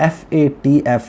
FATF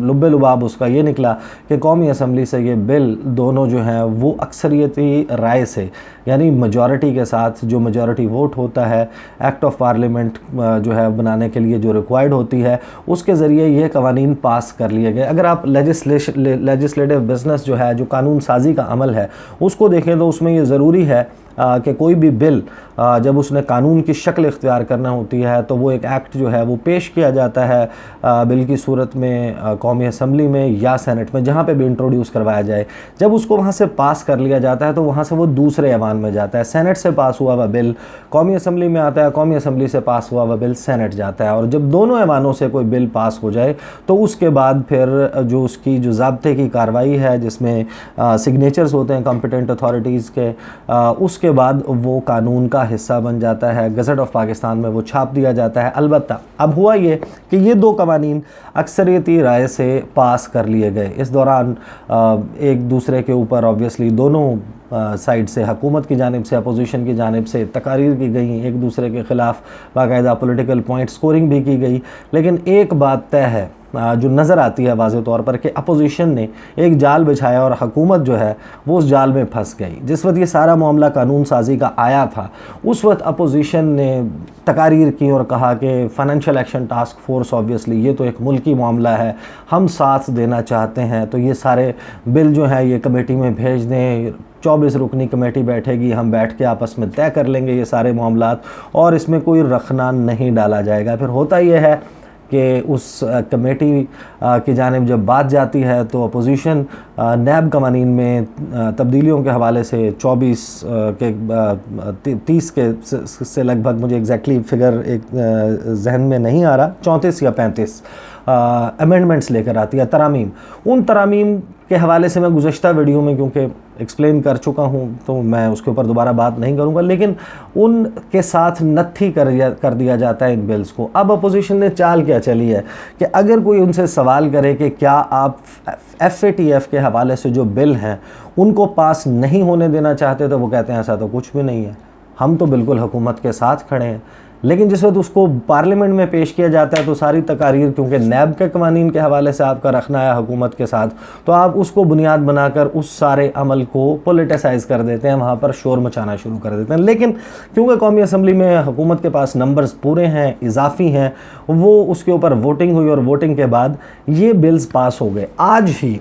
لب لباب اس کا یہ نکلا کہ قومی اسمبلی سے یہ بل دونوں جو ہیں وہ اکثریتی رائے سے یعنی میجورٹی کے ساتھ جو میجورٹی ووٹ ہوتا ہے ایکٹ آف پارلیمنٹ جو ہے بنانے کے لیے جو ریکوائرڈ ہوتی ہے اس کے ذریعے یہ قوانین پاس کر لیے گئے۔ اگر آپ لیجسلیٹو بزنس جو ہے جو قانون سازی کا عمل ہے اس کو دیکھیں تو اس میں یہ ضروری ہے کہ کوئی بھی بل جب اس نے قانون کی شکل اختیار کرنا ہوتی ہے تو وہ ایک ایکٹ جو ہے وہ پیش کیا جاتا ہے بل کی صورت میں قومی اسمبلی میں یا سینٹ میں جہاں پہ بھی انٹروڈیوس کروایا جائے۔ جب اس کو وہاں سے پاس کر لیا جاتا ہے تو وہاں سے وہ دوسرے ایوان میں جاتا ہے، سینٹ سے پاس ہوا ہوا بل قومی اسمبلی میں آتا ہے، قومی اسمبلی سے پاس ہوا ہوا بل سینٹ جاتا ہے، اور جب دونوں ایوانوں سے کوئی بل پاس ہو جائے تو اس کے بعد پھر جو اس کی جو ضابطے کی کارروائی ہے جس میں سگنیچرز ہوتے ہیں کمپیٹنٹ اتھارٹیز کے، اس کے بعد وہ قانون کا حصہ بن جاتا ہے، گزٹ آف پاکستان میں وہ چھاپ دیا جاتا ہے۔ البتہ اب ہوا یہ کہ یہ دو قوانین اکثریتی رائے سے پاس کر لیے گئے۔ اس دوران ایک دوسرے کے اوپر آبویسلی دونوں سائڈ سے، حکومت کی جانب سے اپوزیشن کی جانب سے تقاریر کی گئیں، ایک دوسرے کے خلاف باقاعدہ پولیٹیکل پوائنٹ سکورنگ بھی کی گئی، لیکن ایک بات طے ہے جو نظر آتی ہے واضح طور پر کہ اپوزیشن نے ایک جال بچھایا اور حکومت جو ہے وہ اس جال میں پھنس گئی۔ جس وقت یہ سارا معاملہ قانون سازی کا آیا تھا اس وقت اپوزیشن نے تقاریر کی اور کہا کہ financial action task force obviously یہ تو ایک ملکی معاملہ ہے، ہم ساتھ دینا چاہتے ہیں تو یہ سارے بل جو ہیں یہ کمیٹی میں بھیج دیں، 24 رکنی کمیٹی بیٹھے گی، ہم بیٹھ کے آپس میں طے کر لیں گے یہ سارے معاملات اور اس میں کوئی رخنہ نہیں ڈالا جائے گا۔ پھر ہوتا یہ ہے کہ اس کمیٹی کی جانب جب بات جاتی ہے تو اپوزیشن نیب قوانین میں تبدیلیوں کے حوالے سے 30 کے سے لگ بھگ، مجھے ایگزیکٹلی فگر ایک ذہن میں نہیں آ رہا، 34 یا 35 امینڈمنٹس لے کر آتی ہے، ترامیم۔ ان ترامیم کے حوالے سے میں گزشتہ ویڈیو میں کیونکہ ایکسپلین کر چکا ہوں تو میں اس کے اوپر دوبارہ بات نہیں کروں گا، لیکن ان کے ساتھ نتھی کر دیا جاتا ہے ان بلز کو۔ اب اپوزیشن نے چال کیا چلی ہے کہ اگر کوئی ان سے سوال کرے کہ کیا آپ FATF کے حوالے سے جو بل ہیں ان کو پاس نہیں ہونے دینا چاہتے تو وہ کہتے ہیں ایسا تو کچھ بھی نہیں ہے، ہم تو بالکل حکومت کے ساتھ کھڑے ہیں۔ لیکن جس وقت اس کو پارلیمنٹ میں پیش کیا جاتا ہے تو ساری تقاریر کیونکہ نیب کے قوانین کے حوالے سے آپ کا رکھنا ہے حکومت کے ساتھ، تو آپ اس کو بنیاد بنا کر اس سارے عمل کو پولیٹیسائز کر دیتے ہیں، وہاں پر شور مچانا شروع کر دیتے ہیں۔ لیکن کیونکہ قومی اسمبلی میں حکومت کے پاس نمبرز پورے ہیں، اضافی ہیں، وہ اس کے اوپر ووٹنگ ہوئی اور ووٹنگ کے بعد یہ بلز پاس ہو گئے۔ آج ہی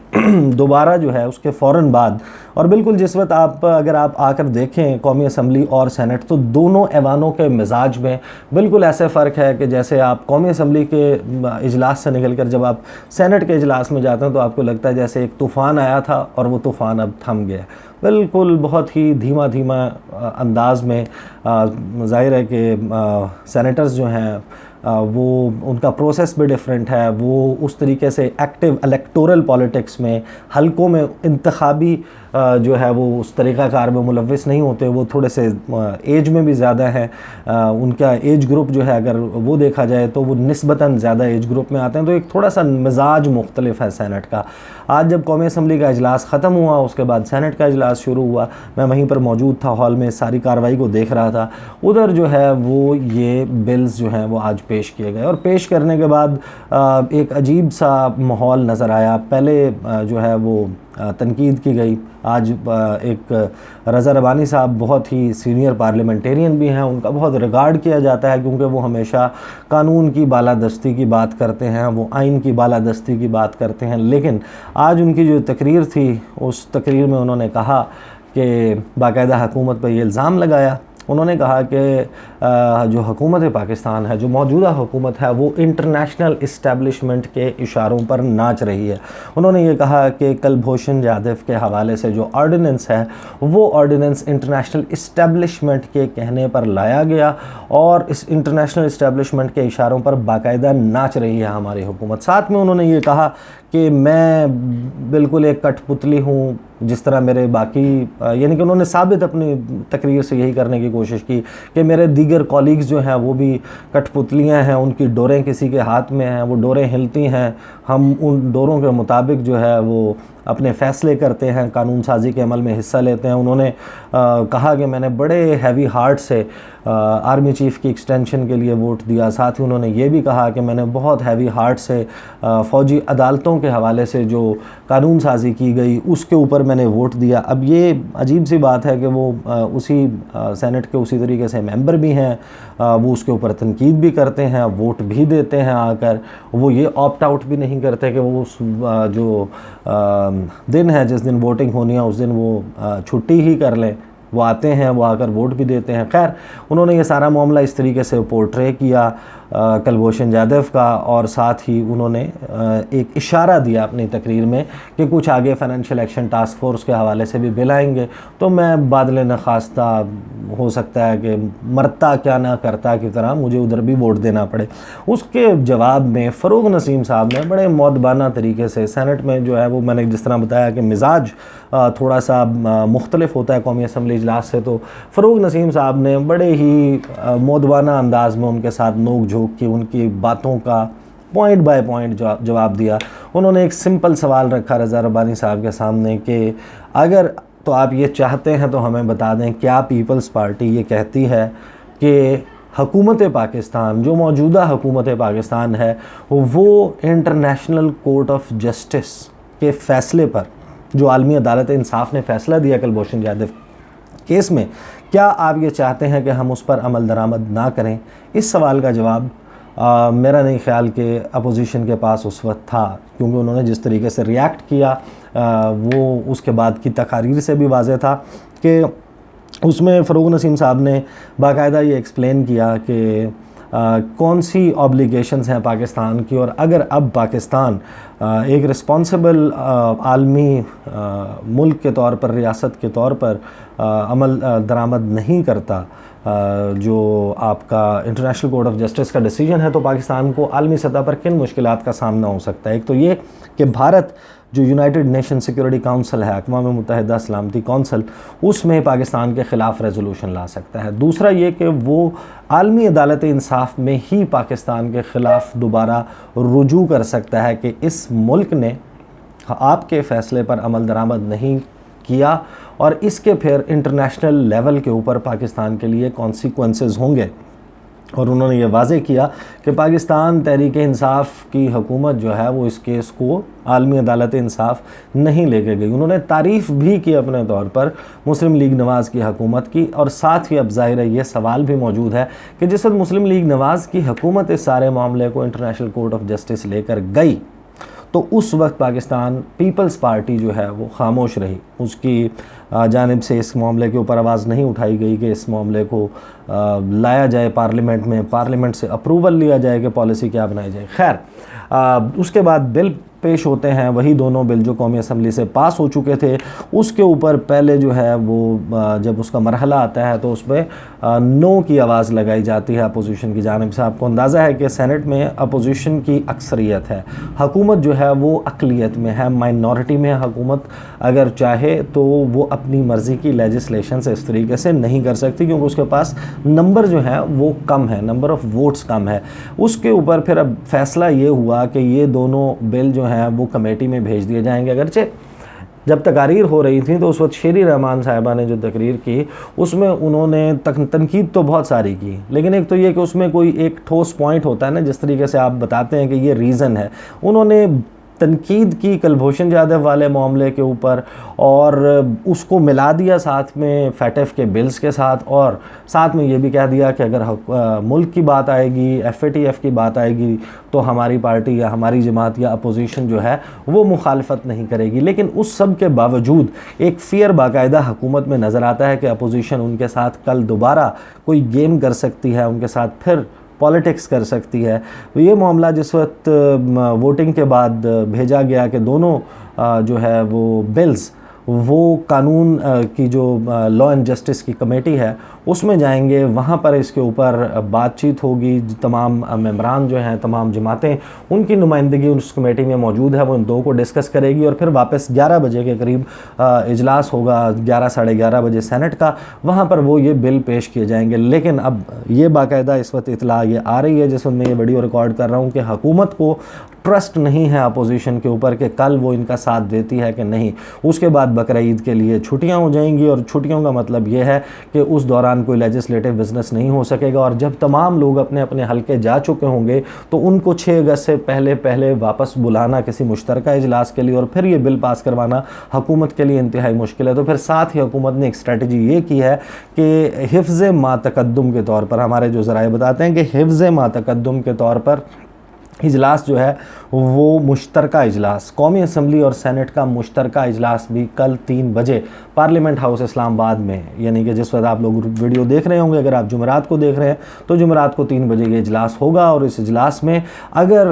دوبارہ جو ہے اس کے فوراً بعد، اور بالکل جس وقت اگر آپ آ کر دیکھیں قومی اسمبلی اور سینٹ تو دونوں ایوانوں کے مزاج میں بالکل ایسے فرق ہے کہ جیسے آپ قومی اسمبلی کے اجلاس سے نکل کر جب آپ سینٹ کے اجلاس میں جاتے ہیں تو آپ کو لگتا ہے جیسے ایک طوفان آیا تھا اور وہ طوفان اب تھم گیا۔ بالکل بہت ہی دھیما انداز میں ظاہر ہے کہ سینیٹرز جو ہیں وہ ان کا پروسیس بھی ڈیفرنٹ ہے، وہ اس طریقے سے ایکٹیو الیکٹورل پالیٹکس میں حلقوں میں انتخابی جو ہے وہ اس طریقہ کار میں ملوث نہیں ہوتے، وہ تھوڑے سے ایج میں بھی زیادہ ہیں، ان کا ایج گروپ جو ہے اگر وہ دیکھا جائے تو وہ نسبتاً زیادہ ایج گروپ میں آتے ہیں، تو ایک تھوڑا سا مزاج مختلف ہے سینٹ کا۔ آج جب قومی اسمبلی کا اجلاس ختم ہوا اس کے بعد سینٹ کا اجلاس شروع ہوا، میں وہیں پر موجود تھا، ہال میں ساری کارروائی کو دیکھ رہا تھا، ادھر جو ہے وہ یہ بلز جو ہیں وہ آج پیش کیے گئے اور پیش کرنے کے بعد ایک عجیب سا ماحول نظر آیا۔ پہلے جو ہے وہ تنقید کی گئی، آج ایک رضا ربانی صاحب بہت ہی سینئر پارلیمنٹیرین بھی ہیں، ان کا بہت ریگارڈ کیا جاتا ہے کیونکہ وہ ہمیشہ قانون کی بالادستی کی بات کرتے ہیں، وہ آئین کی بالادستی کی بات کرتے ہیں، لیکن آج ان کی جو تقریر تھی اس تقریر میں انہوں نے کہا کہ باقاعدہ حکومت پہ یہ الزام لگایا، انہوں نے کہا کہ جو حکومت پاکستان ہے، جو موجودہ حکومت ہے، وہ انٹرنیشنل اسٹیبلشمنٹ کے اشاروں پر ناچ رہی ہے۔ انہوں نے یہ کہا کہ کلبھوشن جادو کے حوالے سے جو آرڈیننس ہے وہ آرڈیننس انٹرنیشنل اسٹیبلشمنٹ کے کہنے پر لایا گیا اور اس انٹرنیشنل اسٹیبلشمنٹ کے اشاروں پر باقاعدہ ناچ رہی ہے ہماری حکومت۔ ساتھ میں انہوں نے یہ کہا کہ میں بالکل ایک کٹ پتلی ہوں، جس طرح میرے باقی یعنی کہ انہوں نے ثابت اپنی تقریر سے یہی کرنے کی کوشش کی کہ میرے دیگر کولیگز جو ہیں وہ بھی کٹ پتلیاں ہیں، ان کی ڈوریں کسی کے ہاتھ میں ہیں، وہ ڈوریں ہلتی ہیں، ہم ان ڈوروں کے مطابق جو ہے وہ اپنے فیصلے کرتے ہیں، قانون سازی کے عمل میں حصہ لیتے ہیں. انہوں نے کہا کہ میں نے بڑے ہیوی ہارٹ سے آرمی چیف کی ایکسٹینشن کے لیے ووٹ دیا. ساتھ ہی انہوں نے یہ بھی کہا کہ میں نے بہت ہیوی ہارٹ سے فوجی عدالتوں کے حوالے سے جو قانون سازی کی گئی اس کے اوپر میں نے ووٹ دیا. اب یہ عجیب سی بات ہے کہ وہ اسی سینٹ کے اسی طریقے سے ممبر بھی ہیں، وہ اس کے اوپر تنقید بھی کرتے ہیں، ووٹ بھی دیتے ہیں آ کر. وہ یہ آپٹ آؤٹ بھی نہیں کرتے کہ وہ اس جو دن ہے جس دن ووٹنگ ہونی ہے اس دن وہ چھٹی ہی کر لیں. وہ آتے ہیں، وہ آ کر ووٹ بھی دیتے ہیں. خیر، انہوں نے یہ سارا معاملہ اس طریقے سے پورٹرے کیا کلبھوشن جادو کا، اور ساتھ ہی انہوں نے ایک اشارہ دیا اپنی تقریر میں کہ کچھ آگے فائنینشیل ایکشن ٹاسک فورس کے حوالے سے بھی بل آئیں گے. تو میں بادل نخواستہ ہو سکتا ہے کہ مرتا کیا نہ کرتا کی طرح مجھے ادھر بھی ووٹ دینا پڑے. اس کے جواب میں فروغ نسیم صاحب نے بڑے مؤدبانہ طریقے سے، سینٹ میں جو ہے وہ میں نے جس طرح بتایا کہ مزاج تھوڑا سا مختلف ہوتا ہے قومی اسمبلی اجلاس سے، تو فروغ نسیم صاحب نے بڑے ہی مؤدبانہ انداز میں ان کے ساتھ نوک جھوک کی ان کی باتوں کا پوائنٹ بائی پوائنٹ جواب دیا. انہوں نے ایک سمپل سوال رکھا رضا ربانی صاحب کے سامنے کہ اگر تو آپ یہ چاہتے ہیں تو ہمیں بتا دیں کیا پیپلز پارٹی یہ کہتی ہے کہ حکومت پاکستان، جو موجودہ حکومت پاکستان ہے، وہ انٹرنیشنل کورٹ آف جسٹس کے فیصلے پر، جو عالمی عدالت انصاف نے فیصلہ دیا کلبھوشن جادو کیس میں، کیا آپ یہ چاہتے ہیں کہ ہم اس پر عمل درآمد نہ کریں؟ اس سوال کا جواب میرا نہیں خیال کہ اپوزیشن کے پاس اس وقت تھا، کیونکہ انہوں نے جس طریقے سے ریاکٹ کیا وہ اس کے بعد کی تقاریر سے بھی واضح تھا کہ اس میں فروغ نسیم صاحب نے باقاعدہ یہ ایکسپلین کیا کہ کون سی اوبلیگیشنز ہیں پاکستان کی، اور اگر اب پاکستان ایک رسپانسبل عالمی ملک کے طور پر، ریاست کے طور پر عمل درآمد نہیں کرتا جو آپ کا انٹرنیشنل کورٹ آف جسٹس کا ڈیسیجن ہے، تو پاکستان کو عالمی سطح پر کن مشکلات کا سامنا ہو سکتا ہے. ایک تو یہ کہ بھارت جو یونائٹڈ نیشن سیکورٹی کاؤنسل ہے، اقوام متحدہ سلامتی کونسل، اس میں پاکستان کے خلاف ریزولوشن لا سکتا ہے. دوسرا یہ کہ وہ عالمی عدالت انصاف میں ہی پاکستان کے خلاف دوبارہ رجوع کر سکتا ہے کہ اس ملک نے آپ کے فیصلے پر عمل درآمد نہیں کیا، اور اس کے پھر انٹرنیشنل لیول کے اوپر پاکستان کے لیے کانسیکوینسز ہوں گے. اور انہوں نے یہ واضح کیا کہ پاکستان تحریک انصاف کی حکومت جو ہے وہ اس کیس کو عالمی عدالت انصاف نہیں لے کے گئی. انہوں نے تعریف بھی کی اپنے طور پر مسلم لیگ نواز کی حکومت کی، اور ساتھ ہی اب ظاہر ہے یہ سوال بھی موجود ہے کہ جس وقت مسلم لیگ نواز کی حکومت اس سارے معاملے کو انٹرنیشنل کورٹ آف جسٹس لے کر گئی تو اس وقت پاکستان پیپلز پارٹی جو ہے وہ خاموش رہی. اس کی جانب سے اس معاملے کے اوپر آواز نہیں اٹھائی گئی کہ اس معاملے کو لایا جائے پارلیمنٹ میں، پارلیمنٹ سے اپروول لیا جائے کہ پالیسی کیا بنائی جائے. خیر، اس کے بعد بل پیش ہوتے ہیں، وہی دونوں بل جو قومی اسمبلی سے پاس ہو چکے تھے. اس کے اوپر پہلے جو ہے وہ جب اس کا مرحلہ آتا ہے تو اس میں نو کی آواز لگائی جاتی ہے اپوزیشن کی جانب سے. آپ کو اندازہ ہے کہ سینٹ میں اپوزیشن کی اکثریت ہے، حکومت جو ہے وہ اقلیت میں ہے، مائنورٹی میں ہے. حکومت اگر چاہے تو وہ اپنی مرضی کی لیجسلیشن سے اس طریقے سے نہیں کر سکتی، کیونکہ اس کے پاس نمبر جو ہے وہ کم ہے، نمبر آف ووٹس کم ہے. اس کے اوپر پھر اب فیصلہ یہ ہوا کہ یہ دونوں بل جو ہیں وہ کمیٹی میں بھیج دیے جائیں گے. اگرچہ جب تقاریر ہو رہی تھی تو اس وقت شیری رحمان صاحبہ نے جو تقریر کی اس میں انہوں نے تنقید تو بہت ساری کی، لیکن ایک تو یہ کہ اس میں کوئی ایک ٹھوس پوائنٹ ہوتا ہے نا، جس طریقے سے آپ بتاتے ہیں کہ یہ ریزن ہے. انہوں نے تنقید کی کلبھوشن جادو والے معاملے کے اوپر، اور اس کو ملا دیا ساتھ میں فیٹ ایف کے بلز کے ساتھ، اور ساتھ میں یہ بھی کہہ دیا کہ اگر ملک کی بات آئے گی، ایف اے ٹی ایف کی بات آئے گی تو ہماری پارٹی یا ہماری جماعت یا اپوزیشن جو ہے وہ مخالفت نہیں کرے گی. لیکن اس سب کے باوجود ایک فیئر باقاعدہ حکومت میں نظر آتا ہے کہ اپوزیشن ان کے ساتھ کل دوبارہ کوئی گیم کر سکتی ہے، ان کے ساتھ پھر پالیٹکس کر سکتی ہے. یہ معاملہ جس وقت ووٹنگ کے بعد بھیجا گیا کہ دونوں جو ہے وہ بلز، وہ قانون کی جو لا اینڈ جسٹس کی کمیٹی ہے اس میں جائیں گے, وہاں پر اس کے اوپر بات چیت ہوگی. تمام ممبران جو ہیں, تمام جماعتیں, ان کی نمائندگی اس کمیٹی میں موجود ہے, وہ ان دو کو ڈسکس کرے گی, اور پھر واپس 11 بجے کے قریب اجلاس ہوگا, 11 ساڑھے 11 بجے سینٹ کا, وہاں پر وہ یہ بل پیش کیے جائیں گے. لیکن اب یہ باقاعدہ اس وقت اطلاع یہ آ رہی ہے جس وقت میں یہ ویڈیو ریکارڈ کر رہا ہوں کہ حکومت کو ٹرسٹ نہیں ہے اپوزیشن کے اوپر کہ کل وہ ان کا ساتھ دیتی ہے کہ نہیں. اس کے بعد بقرعید کے لیے چھٹیاں ہو جائیں گی, اور چھٹیوں کا مطلب یہ ہے کہ اس دوران کوئی لیجسلیٹو بزنس نہیں ہو سکے گا, اور جب تمام لوگ اپنے اپنے حلقے جا چکے ہوں گے تو ان کو 6 اگست سے پہلے واپس بلانا کسی مشترکہ اجلاس کے لیے اور پھر یہ بل پاس کروانا حکومت کے لیے انتہائی مشکل ہے. تو پھر ساتھ ہی حکومت نے ایک اسٹریٹجی یہ کی ہے کہ حفظ ما تقدم کے طور پر, ہمارے جو ذرائع بتاتے ہیں کہ حفظ ما تقدم کے طور پر اجلاس جو ہے وہ مشترکہ اجلاس, قومی اسمبلی اور سینٹ کا مشترکہ اجلاس بھی کل 3 بجے پارلیمنٹ ہاؤس اسلام آباد میں, یعنی کہ جس وقت آپ لوگ ویڈیو دیکھ رہے ہوں گے, اگر آپ جمعرات کو دیکھ رہے ہیں تو جمعرات کو 3 بجے یہ اجلاس ہوگا. اور اس اجلاس میں اگر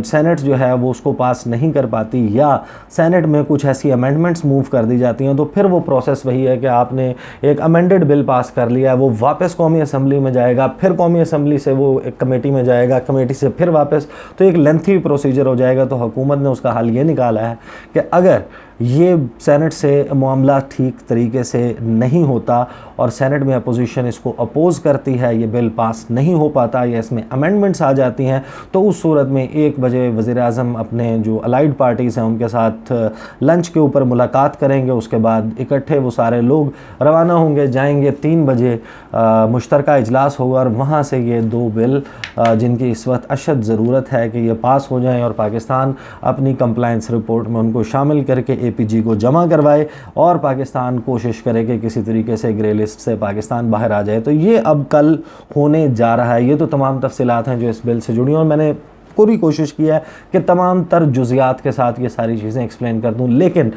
سینٹ جو ہے وہ اس کو پاس نہیں کر پاتی یا سینٹ میں کچھ ایسی امینڈمنٹس موو کر دی جاتی ہیں, تو پھر وہ پروسیس وہی ہے کہ آپ نے ایک امینڈڈ بل پاس کر لیا ہے, وہ واپس قومی اسمبلی میں جائے گا, پھر قومی اسمبلی سے وہ ایک کمیٹی میں جائے گا, کمیٹی سے پھر واپس, تو ایک لینتھی پروسیجر ہو جائے گا. تو حکومت نے اس کا حل یہ نکالا ہے کہ اگر یہ سینٹ سے معاملہ ٹھیک طریقے سے نہیں ہوتا اور سینٹ میں اپوزیشن اس کو اپوز کرتی ہے, یہ بل پاس نہیں ہو پاتا یا اس میں امینڈمنٹس آ جاتی ہیں, تو اس صورت میں 1 بجے وزیر اعظم اپنے جو الائیڈ پارٹیز ہیں ان کے ساتھ لنچ کے اوپر ملاقات کریں گے. اس کے بعد اکٹھے وہ سارے لوگ روانہ ہوں گے, جائیں گے, 3 بجے مشترکہ اجلاس ہوگا, اور وہاں سے یہ 2 بل جن کی اس وقت اشد ضرورت ہے کہ یہ پاس ہو جائیں اور پاکستان اپنی کمپلائنس رپورٹ میں ان کو شامل کر کے اے پی جی کو جمع کروائے, اور پاکستان کوشش کرے کہ کسی طریقے سے گرے لسٹ سے پاکستان باہر آ جائے. تو یہ اب کل ہونے جا رہا ہے. یہ تو تمام تفصیلات ہیں جو اس بل سے جڑی ہیں, اور میں نے پوری کوشش کی ہے کہ تمام تر جزیات کے ساتھ یہ ساری چیزیں ایکسپلین کر دوں. لیکن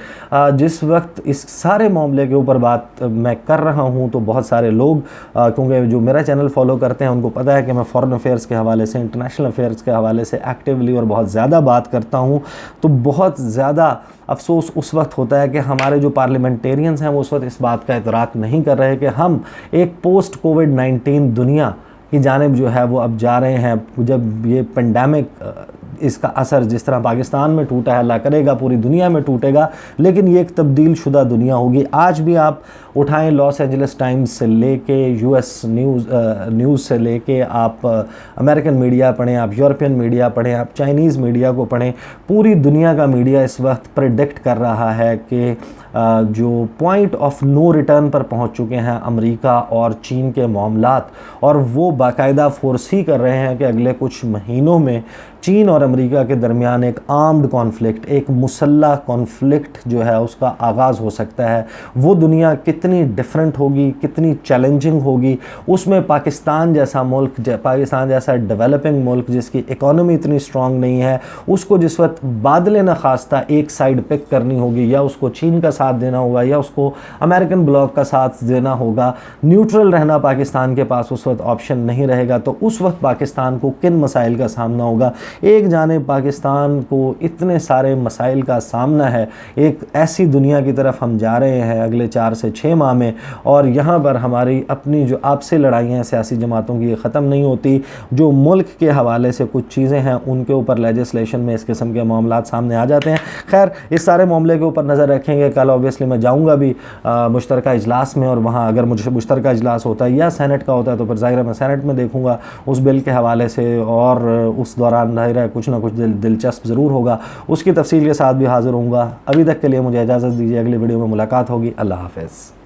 جس وقت اس سارے معاملے کے اوپر بات میں کر رہا ہوں تو بہت سارے لوگ, کیونکہ جو میرا چینل فالو کرتے ہیں ان کو پتہ ہے کہ میں فارن افیئرس کے حوالے سے, انٹرنیشنل افیئرس کے حوالے سے ایکٹیولی اور بہت زیادہ بات کرتا ہوں, تو بہت زیادہ افسوس اس وقت ہوتا ہے کہ ہمارے جو پارلیمنٹیرینز ہیں وہ اس وقت اس بات کا ادراک نہیں کر رہے کہ ہم ایک پوسٹ کووڈ-19 دنیا کی جانب جو ہے وہ اب جا رہے ہیں. جب یہ پینڈیمک اس کا اثر جس طرح پاکستان میں ٹوٹا ہے, اللہ کرے گا پوری دنیا میں ٹوٹے گا, لیکن یہ ایک تبدیل شدہ دنیا ہوگی. آج بھی آپ اٹھائیں لاس اینجلس ٹائمز سے لے کے یو ایس نیوز سے لے کے آپ امریکن میڈیا پڑھیں, آپ یورپین میڈیا پڑھیں, آپ چائنیز میڈیا کو پڑھیں, پوری دنیا کا میڈیا اس وقت پریڈکٹ کر رہا ہے کہ جو پوائنٹ آف نو ریٹرن پر پہنچ چکے ہیں امریکہ اور چین کے معاملات, اور وہ باقاعدہ فورسی کر رہے ہیں کہ اگلے کچھ مہینوں میں چین اور امریکہ کے درمیان ایک آرمڈ کانفلکٹ, ایک مسلح کانفلکٹ جو ہے اس کا آغاز ہو سکتا ہے. وہ دنیا کتنی ڈیفرنٹ ہوگی, کتنی چیلنجنگ ہوگی, اس میں پاکستان جیسا ملک, پاکستان جیسا ڈیولپنگ ملک جس کی اکانومی اتنی سٹرونگ نہیں ہے, اس کو جس وقت بادل نخواستہ ایک سائیڈ پک کرنی ہوگی, یا اس کو چین کا ساتھ دینا ہوگا یا اس کو امریکن بلاک کا ساتھ دینا ہوگا, نیوٹرل رہنا پاکستان کے پاس اس وقت آپشن نہیں رہے گا. تو اس وقت پاکستان کو کن مسائل کا سامنا ہوگا؟ ایک جانب پاکستان کو اتنے سارے مسائل کا سامنا ہے, ایک ایسی دنیا کی طرف ہم جا رہے ہیں اگلے 4 سے 6 ماہ میں, اور یہاں پر ہماری اپنی جو آپسی لڑائیاں ہیں سیاسی جماعتوں کی یہ ختم نہیں ہوتی. جو ملک کے حوالے سے کچھ چیزیں ہیں ان کے اوپر لیجسلیشن میں اس قسم کے معاملات سامنے آ جاتے ہیں. خیر, اس سارے معاملے کے اوپر نظر رکھیں گے. کل اوبیسلی میں جاؤں گا بھی مشترکہ اجلاس میں, اور وہاں اگر مجھے مشترکہ اجلاس ہوتا ہے یا سینٹ کا ہوتا ہے تو پھر ظاہر ہے میں سینٹ میں دیکھوں گا اس بل کے حوالے سے, اور اس دوران ظاہر ہے کچھ نہ کچھ دلچسپ ضرور ہوگا, اس کی تفصیل کے ساتھ بھی حاضر ہوں گا. ابھی تک کے لیے مجھے اجازت دیجیے, اگلی ویڈیو میں ملاقات ہوگی. اللہ حافظ.